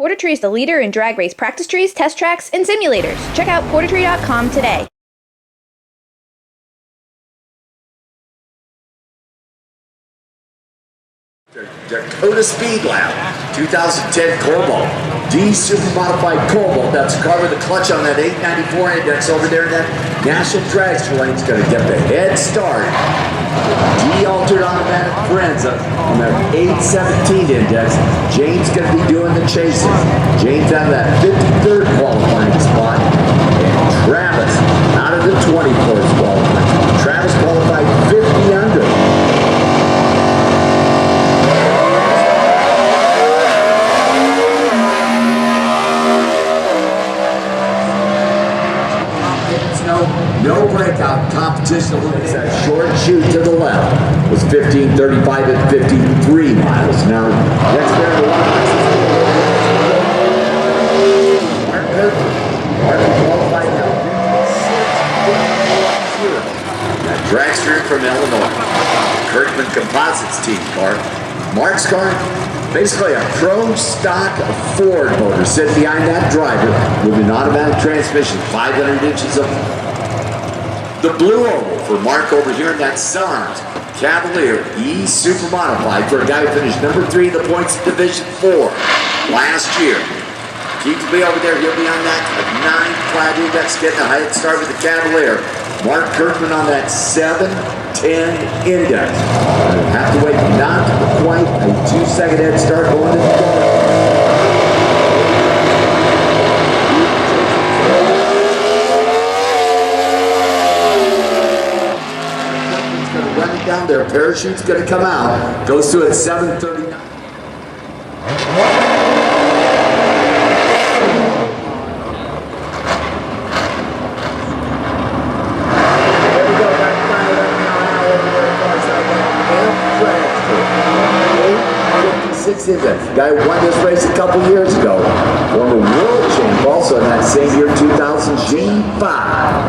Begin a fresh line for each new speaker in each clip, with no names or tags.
Portatree is the leader in drag race practice trees, test tracks, and simulators. Check out portatree.com today.
Dakota Speed Lab 2010 Cobalt. D Super Modified Cobalt. That's cover the clutch on that 894 index over there in that National Dragster lane. Is going to get the head start. D altered automatic Forenza on that 817 index. James going to be doing the chases. James out of that 53rd qualifying spot. And Travis out of the 24th qualifying spot. Travis qualified 50 under. No breakout competition limits. That short shoot to the left was 15:35 at 53 miles. Now, next there to Mark qualified now. That dragster from Illinois. Kirkman Composites team car. Mark's car, basically a pro stock Ford motor sitting behind that driver with an automatic transmission, 500 inches of the blue oval for Mark over here in that Suns Cavalier E Super Modified for a guy who finished number 3 in the points of Division 4 last year. Keeps me over there. He'll be on that 9 clad index, getting a head start with the Cavalier. Mark Kirkman on that 710 index. Have to wait not quite a 2-second head start going to the goal. Down there, parachute's going to come out. Goes through at 7:39. There we go. Back fired up now over there. 856 index. Guy who won this race a couple years ago. Former world champ also in that same year, 2000 G5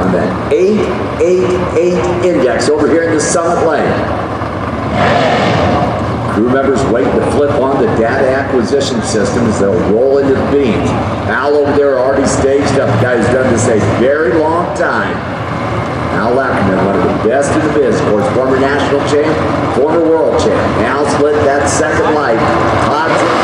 on that 888 index over here in the Summit Lane. Crew members waiting to flip on the data acquisition system as they'll roll into the beams. Al over there already staged up. The guy who's done this a very long time. Al Lackerman, one of the best in the biz, of course, former national champ, former world champ. Al's lit that second light. Todd's in now.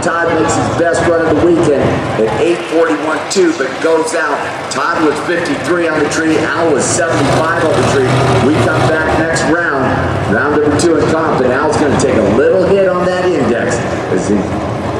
Todd makes his best run of the weekend at 8:41.2, but goes out. Todd was 53 on the tree. Al was 75 on the tree. We come back next round, round number 2 in comp, and Al's going to take a little hit on that index as he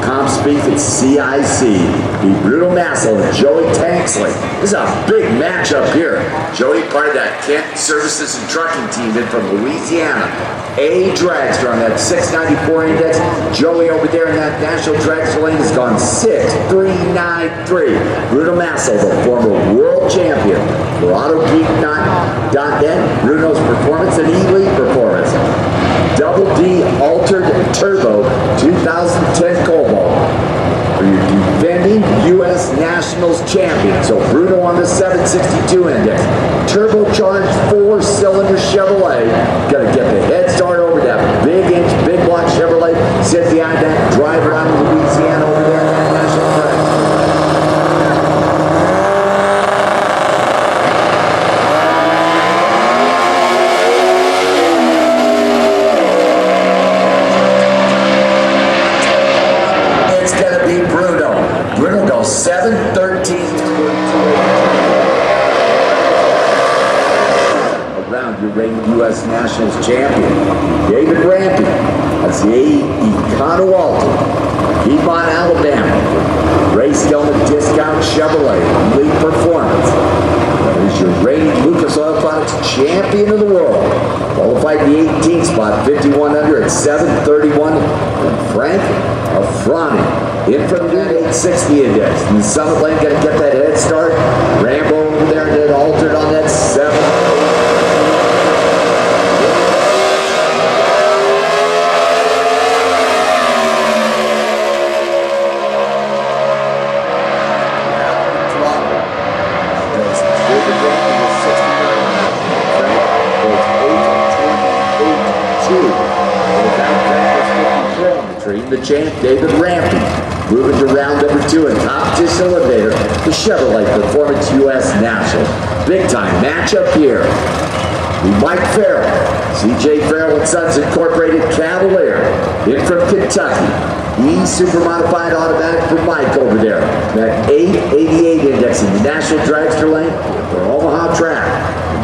comp speak at CIC. Be Brutal Massel and Joey Tanksley. This is a big matchup here. Joey, part of that Kent Services and Trucking team in from Louisiana. A dragster on that 694 index. Joey over there in that National Dragster lane has gone 6.393. Bruno Massel, the former world champion for AutoGeek.net. Bruno's Performance and Elite Performance. Double D Altered Turbo 2010 Cobalt for your defending U.S. Nationals champion. So Bruno on the 762 index. Turbocharged 4-cylinder Chevrolet. Got to get the head start over that big inch, big block Chevrolet. Sit behind that driver out of Louisiana over there in that National Track. It's going to be Bruno. Bruno goes 7:13. Around your reigning U.S. Nationals champion, David Rampy. That's the Econo Alta, Piedmont, Alabama. Race helmet discount Chevrolet, Elite Performance. That is your reigning Lucas Oil Products champion of the world. Qualified in the 18th spot, 51 under at 7:31. And Frank Afrani in from the 860 index. And the Summit Lane got to get that head start. Rambo over there and then altered on that 7. the champ, David Rampy. Moving to round number 2 in competition eliminator, the Chevrolet Performance U.S. Nationals. Big time matchup here. Mike Farrell, C.J. Farrell and Sons Incorporated Cavalier, in from Kentucky. Super Modified Automatic for Mike over there. That 888 index in the National Dragster Lane for Omaha Track.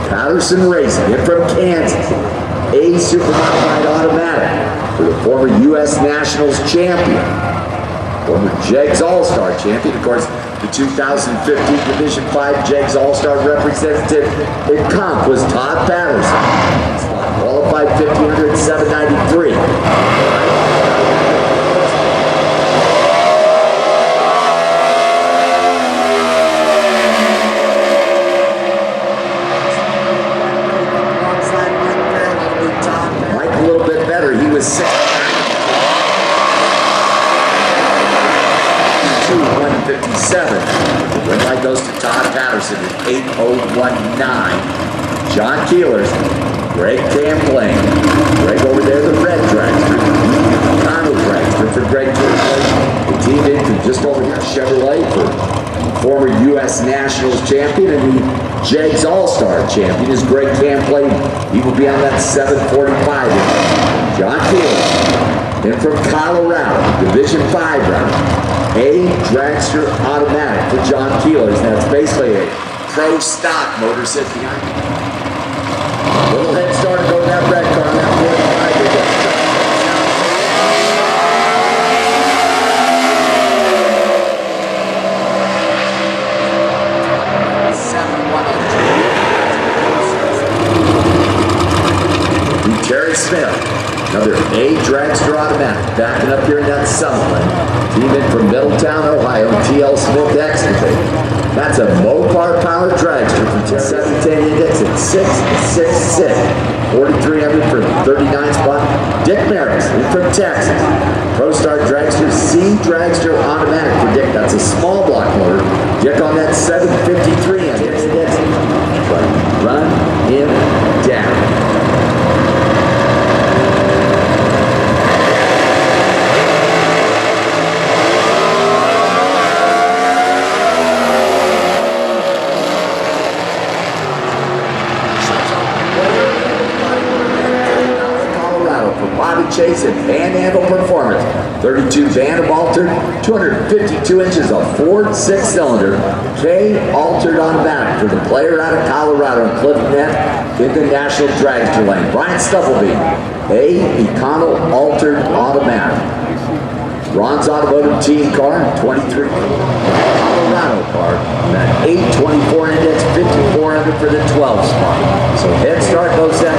Patterson Racing, in from Kansas. Super Modified Automatic for the former U.S. Nationals champion. Former Jegs All-Star champion, of course, the 2015 Division 5 Jegs All-Star representative in comp was Todd Patterson. Qualified 1500 793. Mike a little bit better. He was 6. 157. The red light goes to Todd Patterson at 8019. John Keelers, Greg Camplain. Greg over there, the red dragster. Connell dragster for Greg Camplain. The team in from just over here, Chevrolet, for former U.S. Nationals champion and the Jegs All-Star champion is Greg Camplain. He will be on that 745. John Keelers, in from Colorado, Division 5 round. Dragster Automatic for John Keelers. That's basically a pro stock motor sitting behind him. Little head start to go to that red car on that 45. Terry Smith, another Dragster Automatic, backing up here in that Summerlin. Team in from Middletown, Ohio, TL Smith Excavating. That's a Mopar powered dragster from 710 index at 666. 4,300 for the 39 spot. Dick Maris in from Texas. ProStar Dragster C Dragster Automatic for Dick. That's a small block motor. Dick on that 753 index. Run him down. Chase and Panhandle Performance. 32 Van altered, 252 inches of Ford 6-cylinder K altered automatic for the player out of Colorado and Clifton Net in the National Dragster Lane. Brian Stuffelby, Econo altered automatic. Ron's Automotive team car, 23 Colorado car, that 824 index, 5400 for the 12 spot. So head start goes down.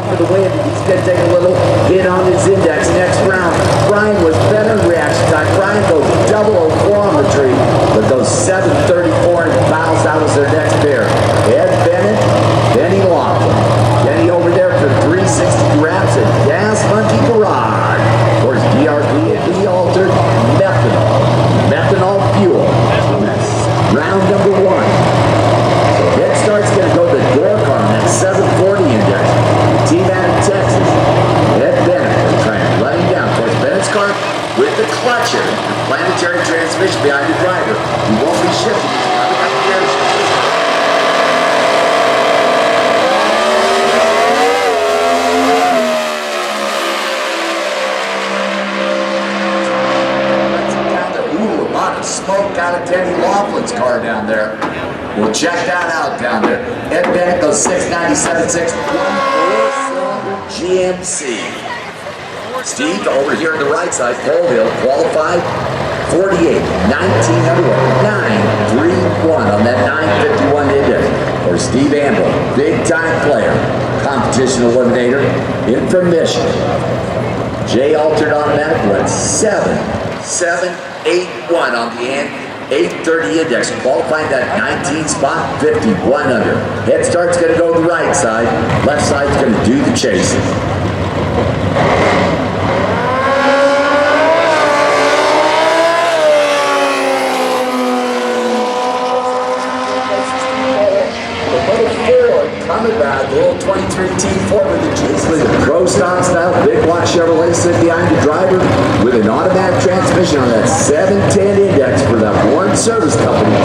For the win. He's going to take a little hit on his index. Next round, Brian was better in reaction time. Brian goes 004 on the tree, but goes 734 and bows out as their next pair. Ed Bennett, Benny Laughlin. Benny over there for 360 wraps at Gas Monkey Garage. Of course, DRP and altered methanol. Methanol fuel. That's round number 1. So head start's going to go to the door car on that 740 index. Team out of Texas, Ed Bennett is trying to let him down. Of course, Bennett's car with the clutch in it, the planetary transmission behind the driver. He won't be shifting. He's coming up the air. Ooh, a lot of smoke out of Denny Laughlin's car down there. We'll check that out down there. Ed Bennett goes 697.6. GMC. Steve over here on the right side, Colville, qualified 48, 1991 on that 951 index. Or Steve Amble, big time player, competition eliminator, in from Michigan. J altered automatic went 7.781 on the end. 830 index, qualifying that 19 spot, 51 under. Head start's going to go to the right side. Left side's going to do the chasing. Coming back, the little 23 Team Ford with the Jason with the Pro Stock style Big Block Chevrolet sitting behind the driver with an automatic transmission on that 710 index for that Warren Service Company.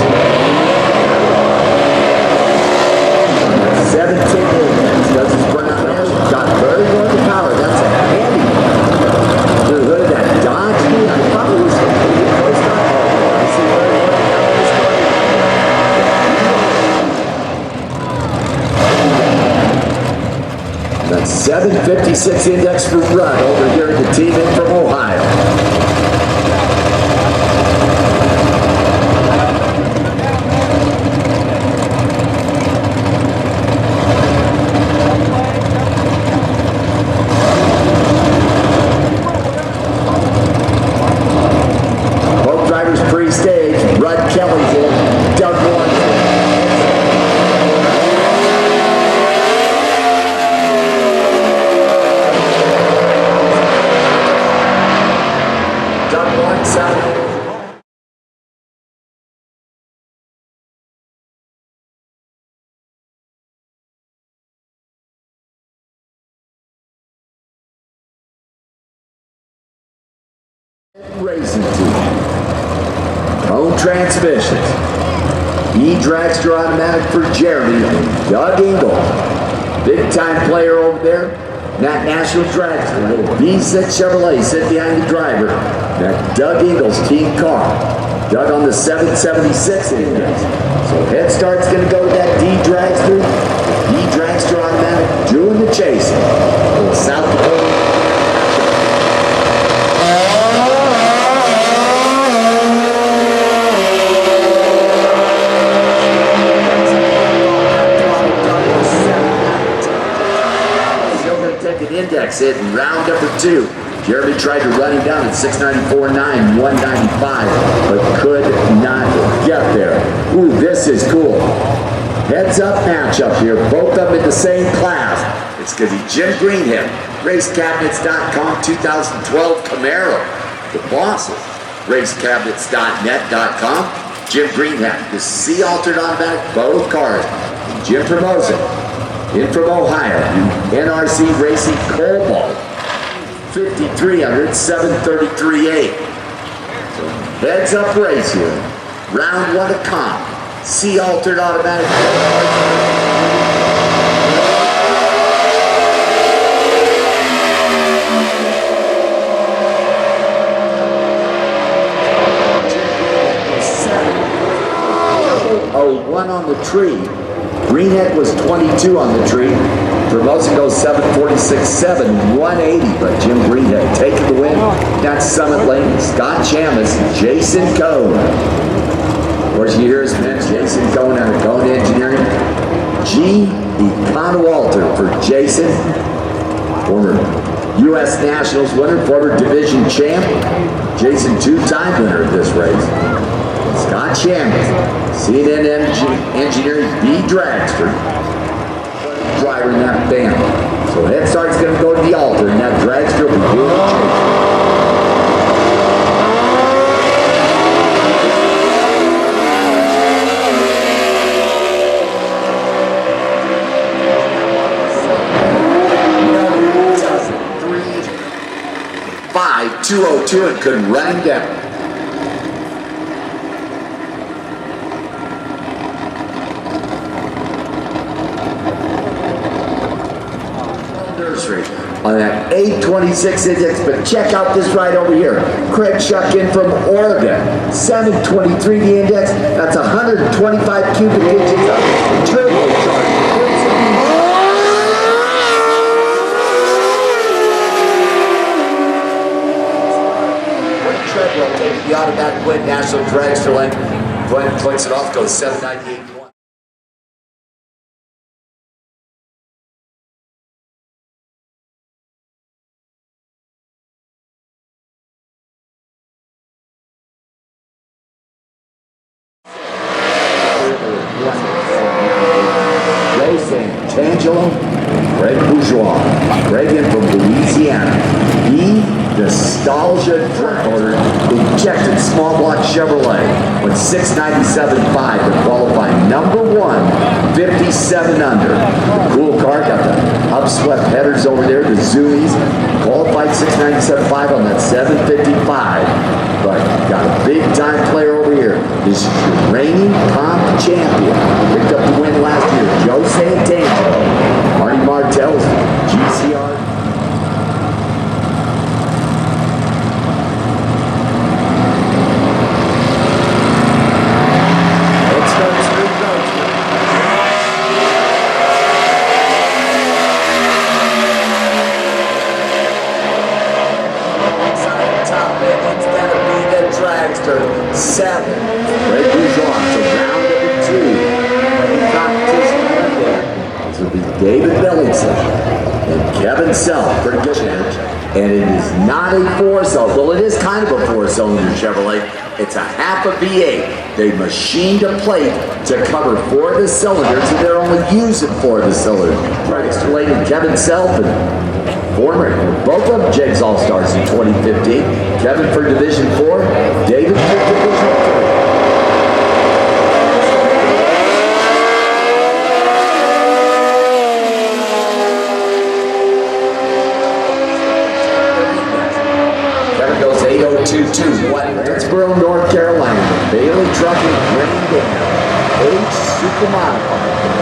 710 index does its burn out there. Got very good power. That's a handy the hood of that Dodge. I probably was Pro Stock. I see very good power this morning. That 756 index for Rudd over here at the team in from Ohio. Both drivers pre-stage. Rudd Kelly's in. Doug Warren's in. Doug Warren, 7. Racing team. Home transmissions. E-Dragster automatic for Jeremy. Doug Engel. Big time player over there. That National Dragster. Little B6 Chevrolet sitting behind the driver. That Doug Engel's team car. Doug on the 776 index. So head start's going to go to that D-Dragster. D-Dragster automatic doing the chasing. Little South Dakota. Index hit in round number 2. Jeremy tried to run him down at 694.9, 195, but could not get there. Ooh, this is cool. Heads up matchup here. Both of them in the same class. It's going to be Jim Greenhead, racecabinets.com 2012 Camaro. The bosses, racecabinets.net.com. Jim Greenhead, the C-altered automatic, both cars. Jim Formosa. In from Ohio, NRC Racing Cobalt, 5300, 733.8. So heads up race here. Round 1 of comp. C-altered automatic. Oh, 1 on the tree. Greenhead was 22 on the tree. Formosa goes 746.7, 180, but Jim Greenhead taking the win. That's Summit Lane, Scott Chamis, Jason Cohn. Of course, you hear his men, Jason Cohn out of Cohn Engineering. G. Econowalter for Jason, former U.S. Nationals winner, former division champ. Jason, 2-time winner of this race. Scott Chamis, CNN Engineering B Dragster, driver in that band. So head start's going to go to the altar, and that Dragster will be doing the chase. 202 and could run him down. On that 826 index, but check out this ride over here. Craig Shuck in from Oregon, 723 the index. That's 125 cubic inches of turbocharged. Treadwell taking the automatic win, National Dragster lane. Glenn clicks it off, goes 798. Tangelo, Greg Bourgeois, Greg in from Louisiana. Nostalgia or injected small block Chevrolet with 697.5 to qualify number 1, 57 under. Cool car, got the upswept headers over there, the zoomies. Qualified 697.5 on that 755. But got a big time player over here. This is your reigning comp champion. Picked up the win last year, Joe Santangelo. Marty Martell's GCR. Seven. Ray Bouchon to round number 2. Competition right there. This will be David Billingson and Kevin Self. Pretty good damage. And it is not a 4-cylinder. Well, it is kind of a 4-cylinder Chevrolet. It's a half a V8. They machined a plate to cover 4 of the cylinders, so they're only using 4 of the cylinders. Right, it's related to Kevin Self and former, both of them Jake's All-Stars in 2015. Kevin for Division 4, David for Division 3. Kevin goes 8:02.21. Greensboro, North Carolina. Bailey Trucking, Green Dam. H. Supermodel.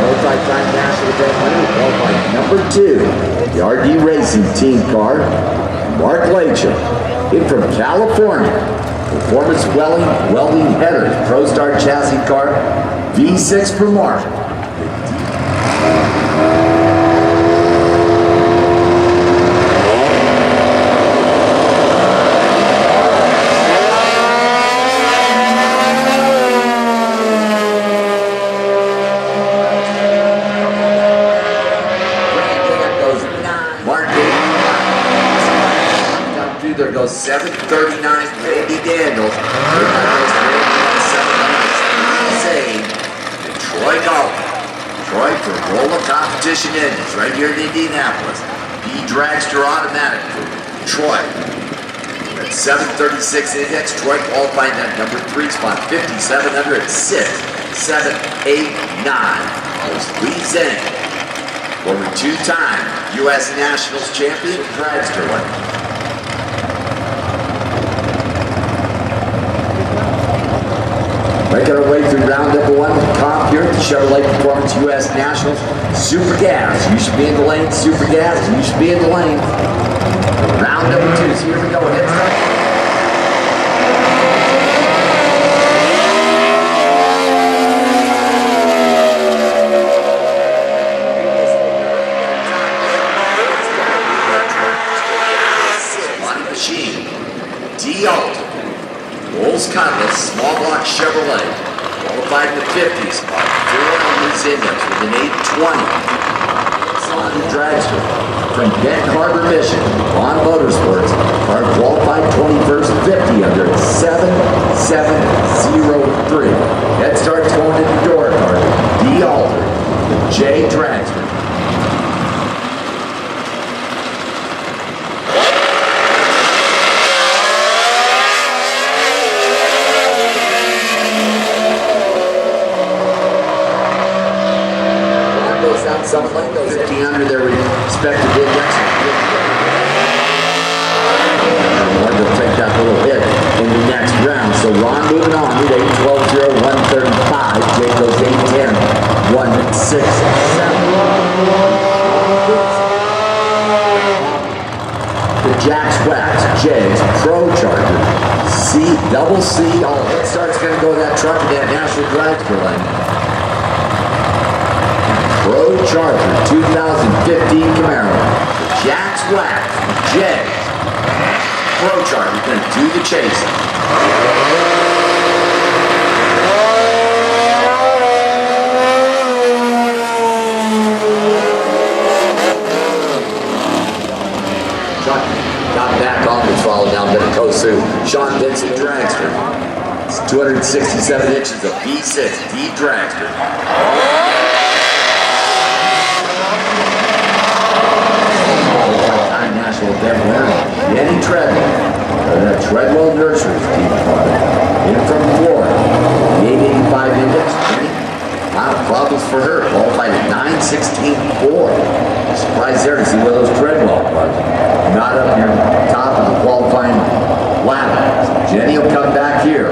Multi-time national event winner, qualified number 2. The RD Racing team car, Mark Latham. In from California, Performance Welding Headers, ProStar chassis car, V6 for Mark. There goes 739 for Indy Daniels. And Troy Dalton. Troy for Rolla Competition Engines right here in Indianapolis. B Dragster Automatic for Troy. At 736 index, Troy qualified that number 3 spot, 5,700 at 6, 7, 8, 9. There's Lee Zeng. Former 2-time U.S. Nationals champion, Dragster winner. Making our way through round number 1 with the comp here at the Chevrolet Performance U.S. Nationals. Super Gas, you should be in the lane. Super Gas, you should be in the lane. Round number 2, so here we go. Money Machine, D-Alt. Rolls Cutlass, small block Chevrolet, qualified in the 50s, 4 on this index with an 820. On the Dragster from Bent Harbor, Michigan, on Motorsports, car qualified 21st, 50 under 7703. Head starts going to the door card. D. Alder, J. Dragster. Some like those 50 under their respective index. One to take that little hit in the next round. So Ron moving on with 8-12-0, 135. Jay goes 8-10, 1-6-7. The Jack's Wax, Jay's Pro Charger, double C. All head start's going to go to that truck in that National Dragster lane. Pro Charger 2015 Camaro. Jack's Wax, Jay. Pro Charger going to do the chasing. Got back on the throttle down to Kosu. Sean Vincent Dragster. It's 267 inches of V6 D Dragster. National event winner, Jenny Treadwell Nurseries team product. In from Florida, the 885 index. Jenny, wow, problems for her. Qualified at 9:16.4. Surprised there to see where those Treadwell was. Not up near the top of the qualifying ladder. So Jenny will come back here.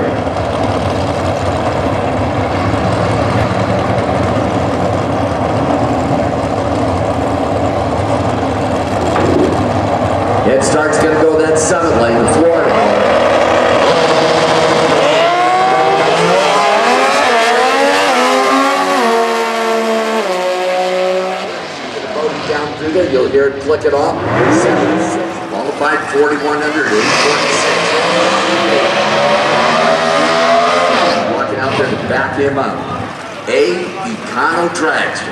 Head start's going to go that summit lane in Florida. Down through there, you'll hear it click it off. Qualified 4,100, 846. Walking out there to back him up. Econo Dragster.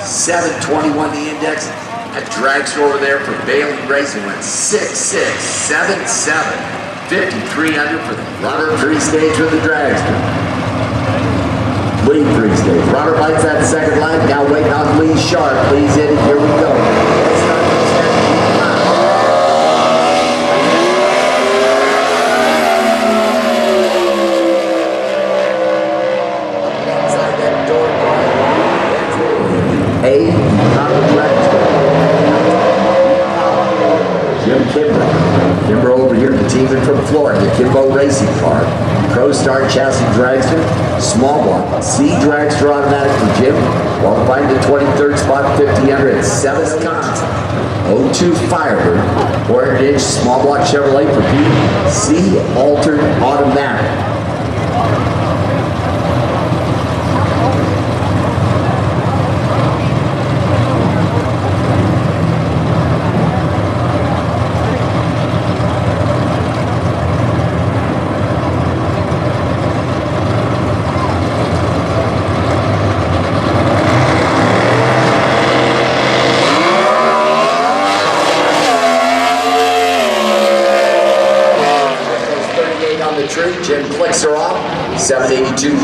721 the index. That dragster over there for Bailey Racing went 6,677. 5,300 for the rubber pre-stage with the dragster. Lead pre-stage. Robert lights that second line. Now waiting on Lee Sharp. Lee's in. Here we go. Inside that door. Jim Kimber over here, the team from Florida, the Kimbo Racing Car. Pro Star Chassis Dragster, small block, C Dragster automatic for Jim. Qualified to 23rd spot, 5,000 at 7th cons. 02 Firebird, 400-inch small block Chevrolet for Pete. C altered automatic. Jim clicks her off, 782.1.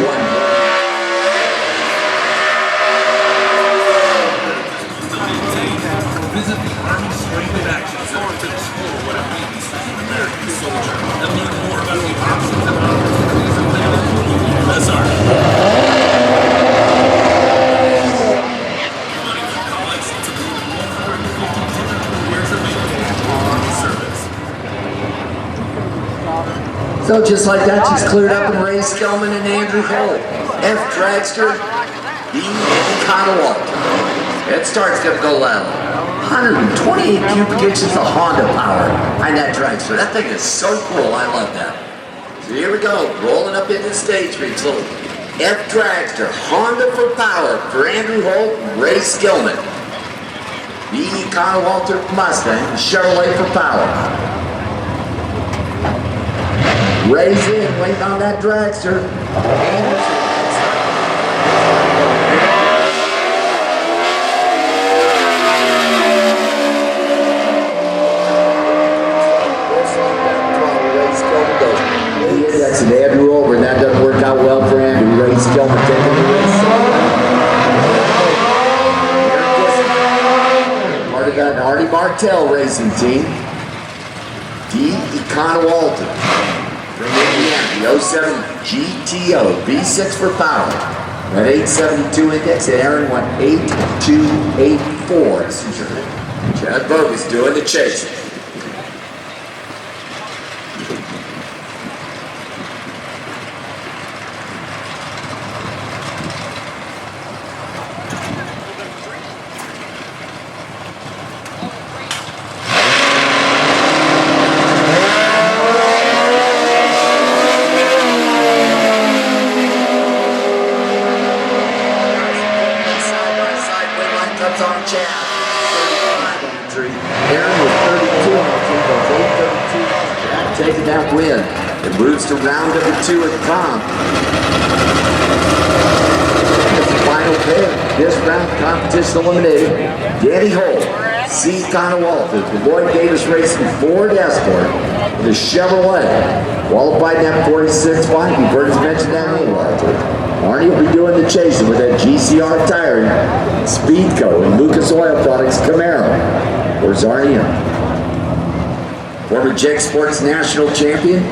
Visit the Army Strength in Action Center to explore what it means to be an American soldier and learn more about the options and opportunities available in the U.S. Army. Money from college to more than 150 different careers available for Army service.
So just like that, she's cleared up, and Ray Skellman and Andrew Holt. F Dragster, B Econo. Head start's gonna go loud. 128 cubic inches of Honda power behind that dragster. That thing is so cool. I love that. So here we go, rolling up into the stage reach. Little F Dragster, Honda for power for Andrew Holt and Ray Skillman. The Econo Walter Mustang, Chevrolet for power. Ray's in, waiting on that dragster. That's an Andrew over, and that doesn't work out well for Andrew. Ray Skillman taking the race. Part of that Artie Martell racing team. D. Econo Walton. From Indiana, the 07 GTO, V6 for power. That 872 index, and Aaron went 8284. Chad Bogus doing the chasing. On Chad. 35 on the tree. Aaron was 32 on the tree, goes 832. Chad taking that win. It moves to round number 2 at Tom. That's the final pair. This round, competition eliminated. Danny Holt, C. Econo Walters, the Lloyd Davis Racing Ford Escort, the Chevrolet. Qualified in that 46 spot. You've heard us mention that name, Walter. Arnie will be doing the chasing with that GCR Tiring, Speedco, and Lucas Oil Products Camaro. Where's Arnie? Former JEG Sports National Champion.